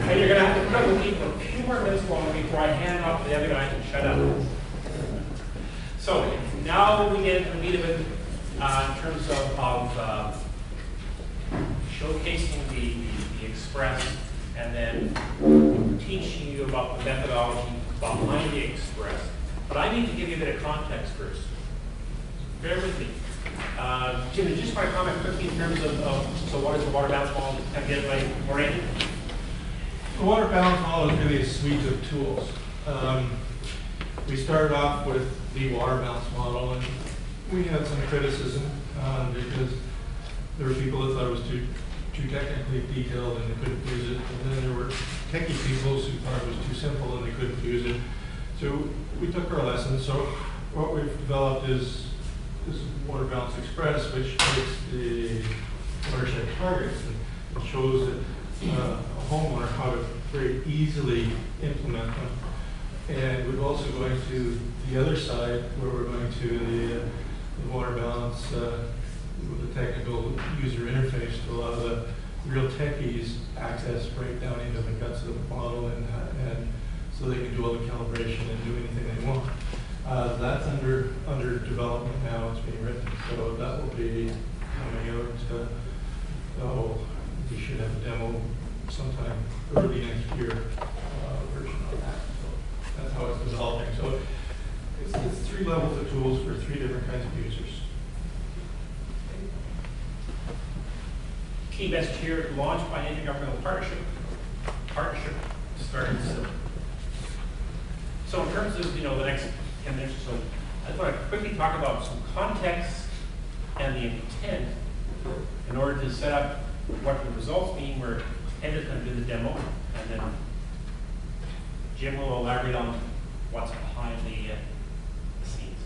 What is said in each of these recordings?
And you're going to have to put up with me for a few more minutes longer before I hand off to the other guys and shut up. So now we get into the meat of it in terms of showcasing the Express and then teaching you about the methodology behind the Express. But I need to give you a bit of context first. Bear with me. Jim, just my comment quickly in terms of so what is the water balance model? Kind of get it oriented? The water balance model is really a suite of tools. We started off with the water balance model, and we had some criticism because there were people that thought it was too technically detailed and they couldn't use it. And then there were techie people who thought it was too simple and they couldn't use it. So we took our lessons. So what we've developed is this Water Balance Express, which takes the watershed targets and shows a homeowner how to very easily implement them. And we're also going to the other side where we're going to the water balance with the technical user interface to allow the real techies access right down into the guts of the model and so they can do all the calibration and do anything they want. That's under development now. It's being written, so that will be coming out. We should have a demo sometime early next year version on that. So that's how it's developing. So it's 3 levels of tools for 3 different kinds of users. Key message here: launched by an intergovernmental partnership started. So in terms of the next 10 minutes or so, I just want to quickly talk about some context and the intent in order to set up what the results mean. Where Ed is going to do the demo, and then Jim will elaborate on what's behind the scenes.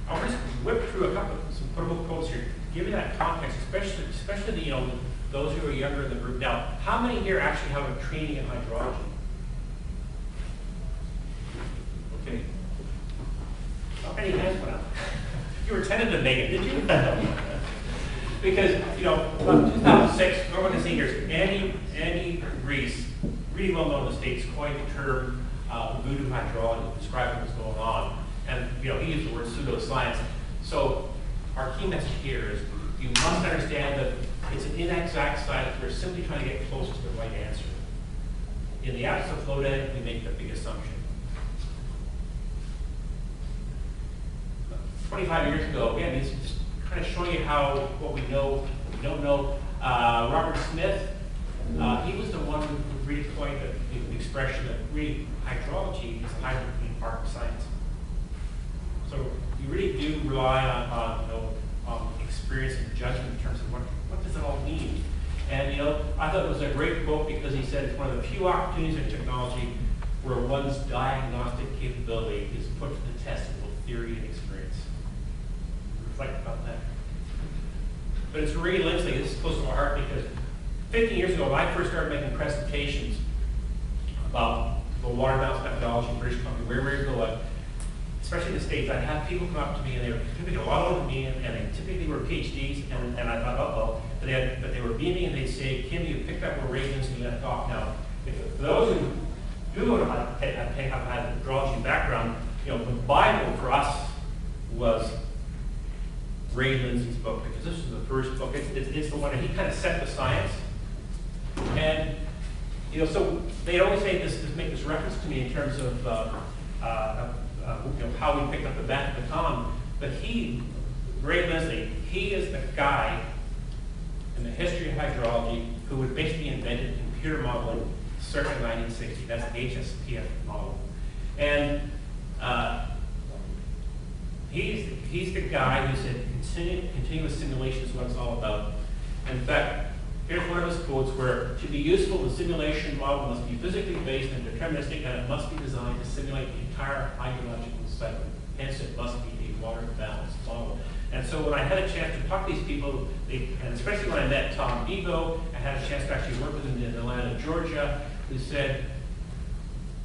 I'll just whip through some quotable quotes here, give you that context, especially those who are younger in the group. Now, how many here actually have a training in hydrology? Okay. How many hands went up? You were tentative to make it, did you? Because, about 2006, what we're going to see here is Andy Reese, really well known in the States, coined the term voodoo hydrology to describe what was going on. And, he used the word pseudoscience. So, our key message here is you must understand that it's an inexact science. We're simply trying to get close to the right answer. In the absence of flow data, we make the big assumption. 25 years ago, again, this is kind of showing you what we know, what we don't know. Robert Smith, he was the one who really coined the expression that really hydrology is a hybrid between art and science. So you really do rely on experience and judgment in terms of what does it all mean. And I thought it was a great quote because he said it's one of the few opportunities in technology where one's diagnostic capability is put to the test of both theory and experience. Reflect about that. But it's really Lindsley. This is close to my heart because 15 years ago, when I first started making presentations about the water balance methodology in British Columbia, wherever you go, especially in the States, I'd have people come up to me and they were typically a lot older than me, and they typically were PhDs, and I thought, uh-oh, but they were beaming and they'd say, Kim, you picked up where Ray Lindsley left off. Now, for those who do have had a hydrology background, the Bible for us was Ray Lindsley's book, because this was the first book. It's the one that he kind of set the science. And, so they'd always say make this reference to me in terms of how we picked up the baton. But Ray Lindsley, he is the guy in the history of hydrology who would basically invented computer modeling circa 1960. That's the HSPF model. And he's the guy who said continuous simulation is what it's all about. In fact, here's one of his quotes where, to be useful, the simulation model must be physically based and deterministic, and it must be designed to simulate the entire hydrological cycle. Hence, it must be a water balance model. And so when I had a chance to talk to these people, and especially when I met Tom Bebo, I had a chance to actually work with him in Atlanta, Georgia, who said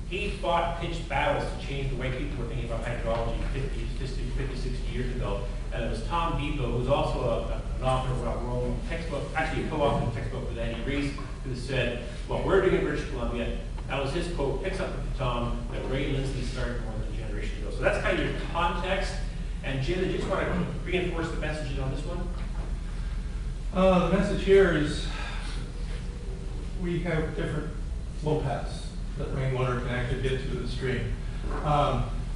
he fought pitched battles to change the way people were thinking about hydrology 50, 60 years ago. And it was Tom Bebo, who's also an author of a Rome textbook, actually a co-author textbook with Andy Reese, who said, what we're doing in British Columbia, that was his quote, picks up the baton that Ray Lindsley started more than a generation ago. So that's kind of your context. And Jim, did you just want to reinforce the messages on this one? The message here is we have different flow paths that rainwater can actually get to the stream.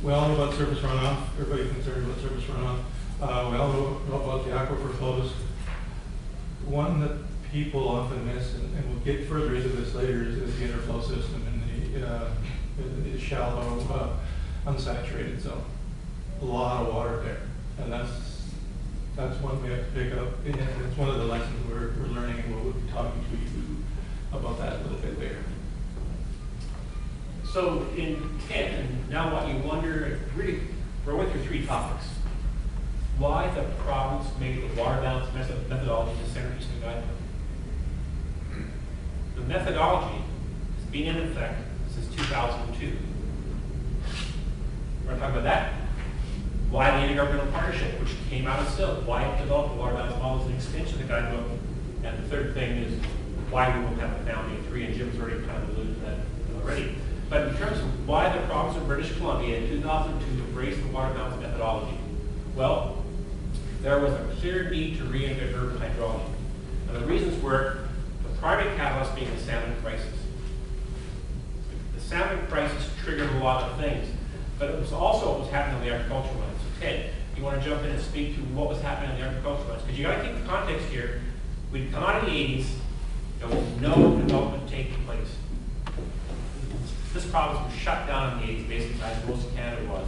We all know about surface runoff. Everybody's concerned about surface runoff. We all know about the aquifer flows. One that people often miss, and we'll get further into this later, is the interflow system in the shallow, unsaturated zone. A lot of water there, and that's one we have to pick up, and it's one of the lessons we're learning, and we'll be talking to you about that a little bit later. So in 10, and now what you wonder, really, we're with your 3 topics. Why the province made the water balance methodology the centerpiece of the guidebook. The methodology has been in effect since 2002. We're going to talk about that. Why the Intergovernmental Partnership, which came out of SIL, why it developed the water balance model as an extension of the guidebook. And the third thing is why we won't have a founding 3, and Jim's already kind of alluded to that already. But in terms of why the province of British Columbia in 2002 embraced the water balance methodology, well, there was a clear need to reinvent urban hydrology. And the reasons were the primary catalyst being the salmon crisis. The salmon crisis triggered a lot of things, but it was also what was happening on the agricultural lands. So Ted, you want to jump in and speak to what was happening on the agricultural lands? Because you got to keep the context here. We'd come out of the 80s, there was no development taking place. This province was shut down in the 80s, basically, as most of Canada was.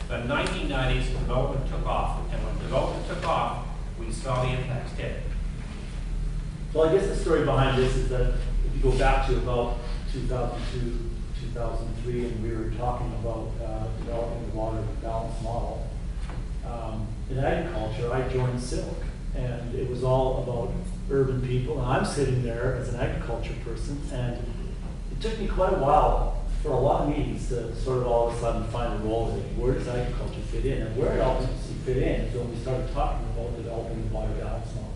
But in the 1990s, development took off. And when development took off, we saw the impacts hit. Well, I guess the story behind this is that if you go back to about 2002, 2003, and we were talking about developing the water balance model, in agriculture, I joined Silk, and it was all about urban people. And I'm sitting there as an agriculture person, and it took me quite a while for a lot of meetings to sort of all of a sudden find a role in where does agriculture fit in, and where it ultimately fit in is when we started talking about developing the water balance model.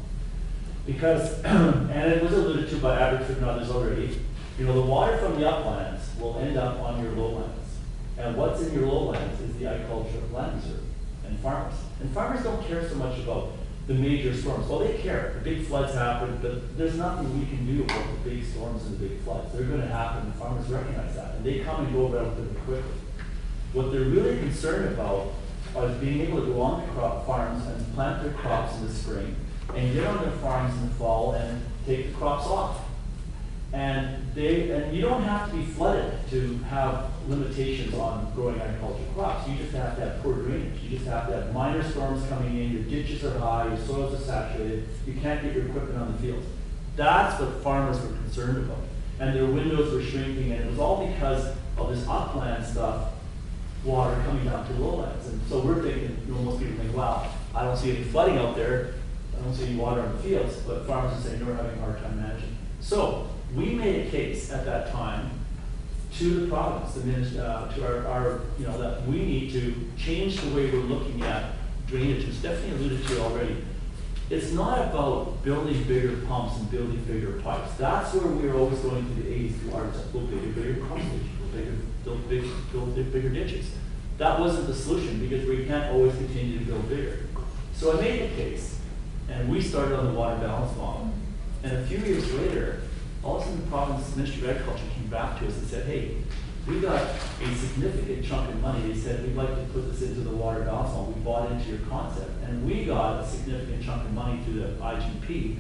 Because, and it was alluded to by Abbotsford and others already, you know, the water from the uplands will end up on your lowlands. And what's in your lowlands is the agriculture of land reserve and farmers. And farmers don't care so much about the major storms. Well, they care. The big floods happen, but there's nothing we can do about the big storms and the big floods. They're going to happen, and farmers recognize that. And they come and go relatively quickly. What they're really concerned about is being able to go on to crop farms and plant their crops in the spring, and get on their farms in the fall and take the crops off. And you don't have to be flooded to have limitations on growing agricultural crops. You just have to have poor drainage. You just have to have minor storms coming in, your ditches are high, your soils are saturated, you can't get your equipment on the fields. That's what farmers were concerned about. And their windows were shrinking, and it was all because of this upland stuff, water coming down to the lowlands. And so we're thinking, you know, most people think, wow, I don't see any flooding out there, I don't see any water on the fields, but farmers are saying, we're having a hard time managing. So we made a case at that time to the province, to our you know, that we need to change the way we're looking at drainage. As Stephanie alluded to already, it's not about building bigger pumps and building bigger pipes. That's where we were always going through the 80s towards build bigger pump stations, build bigger ditches. That wasn't the solution because we can't always continue to build bigger. So I made the case, and we started on the water balance model. And a few years later, all of a sudden the province Ministry of Agriculture came back to us and said, hey, we got a significant chunk of money. They said, we'd like to put this into the water balance model. We bought into your concept. And we got a significant chunk of money through the IGP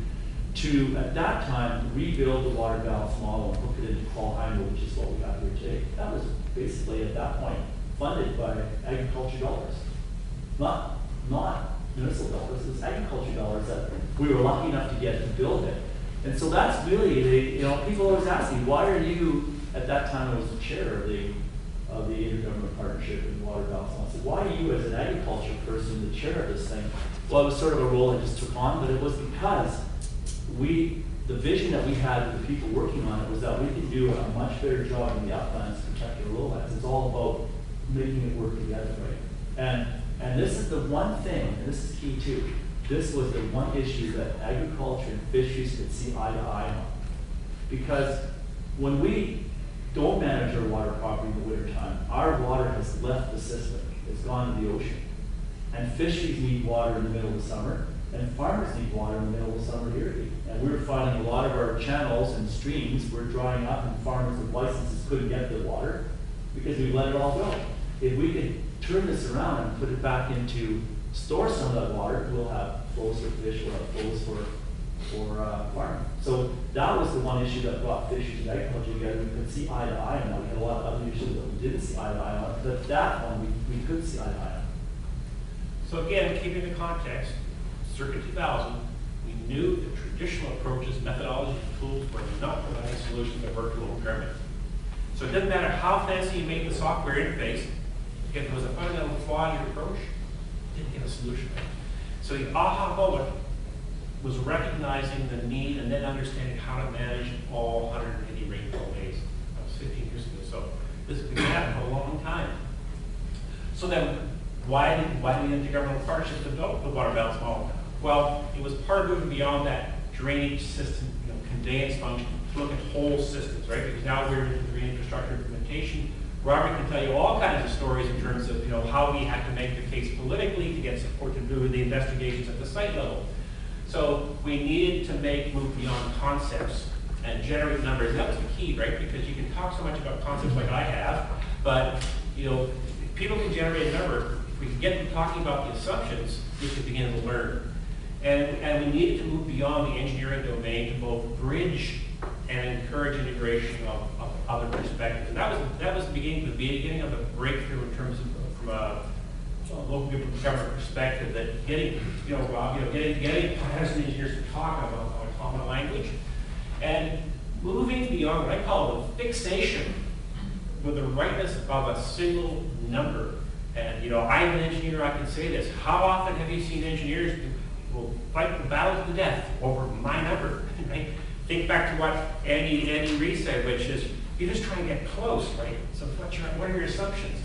to, at that time, rebuild the water balance model and hook it into Paul Heimel, which is what we got here today. That was basically, at that point, funded by agriculture dollars. Not municipal dollars, it was agriculture dollars that we were lucky enough to get to build it. And so that's really, you know, people always ask me, why are you, at that time I was the chair of the Intergovernmental Partnership in Water Balance. I said, why are you as an agriculture person the chair of this thing? Well, it was sort of a role I just took on, but it was because the vision that we had with the people working on it was that we could do a much better job in the uplands to protect the lowlands. It's all about making it work together, right? And this is the one thing, and this is key too, this was the one issue that agriculture and fisheries could see eye to eye on. Because when we don't manage our water properly in the wintertime, our water has left the system, it's gone to the ocean. And fisheries need water in the middle of the summer, and farmers need water in the middle of the summer to irrigate. And we were finding a lot of our channels and streams were drying up, and farmers with licenses couldn't get their water because we let it all go. If we could turn this around and put it back into, store some of that water, we'll have flows for fish, we'll have flows for farming. So that was the one issue that brought fisheries and agriculture together. We could see eye to eye on that. We had a lot of other issues that we didn't see eye to eye on, but that one we could see eye to eye on. So again, keeping the context, circa 2000, we knew that traditional approaches, methodologies, and tools were not providing solutions that worked to local government. So it doesn't matter how fancy you make the software interface, if there was a fundamental flaw in your approach, you didn't get a solution. So the aha moment was recognizing the need and then understanding how to manage all 180 rainfall days. That was 15 years ago. So this has been happening for a long time. So then, why did the intergovernmental partnership develop the water balance model? Well, it was part of moving beyond that drainage system, conveyance function, to look at whole systems, right? Because now we're into the infrastructure implementation. Robert can tell you all kinds of stories in terms of how we had to make the case politically to get support to do the investigations at the site level. So we needed to move beyond concepts and generate numbers. That was the key, right? Because you can talk so much about concepts like I have, but people can generate a number. If we can get them talking about the assumptions, we can begin to learn. And we needed to move beyond the engineering domain to both bridge and encourage integration of other perspectives. And that was the beginning of the breakthrough in terms of from a local government perspective, that getting partisan engineers to talk about a common language and moving beyond what I call the fixation with the rightness of a single number. And I'm an engineer, I can say this. How often have you seen engineers who will fight the battle to the death over my number? Right? Think back to what Andy Reid said, which is you're just trying to get close, right? So what are your assumptions?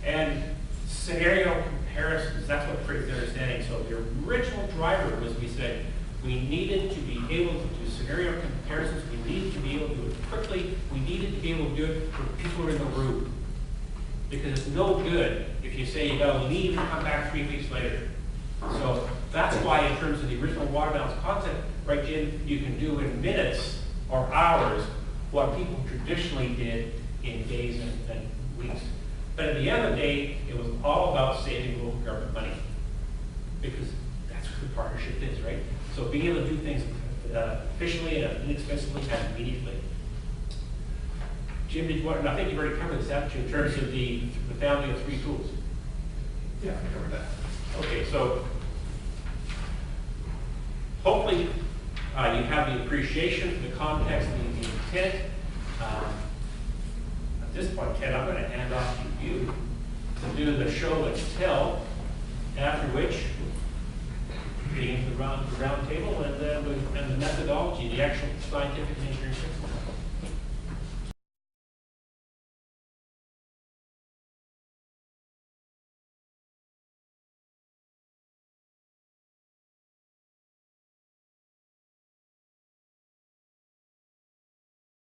And scenario comparisons, that's what creates the understanding. So the original driver was, we said, we needed to be able to do scenario comparisons, we needed to be able to do it quickly, we needed to be able to do it for people who are in the room. Because it's no good if you say you gotta leave and come back 3 weeks later. So that's why in terms of the original water balance concept, right, Jim, you can do in minutes or hours what people traditionally did in days and weeks. But at the end of the day, it was all about saving local government money. Because that's what the partnership is, right? So being able to do things efficiently and inexpensively and immediately. Jim, did you want, I think you've already covered this, haven't you, in terms of the family of 3 tools? Yeah, I covered that. Okay, so hopefully you have the appreciation, the context, the intent. At this point, Ken, I'm going to hand off to you to do the show and tell, after which we get into the round table and the methodology, the actual scientific and engineering.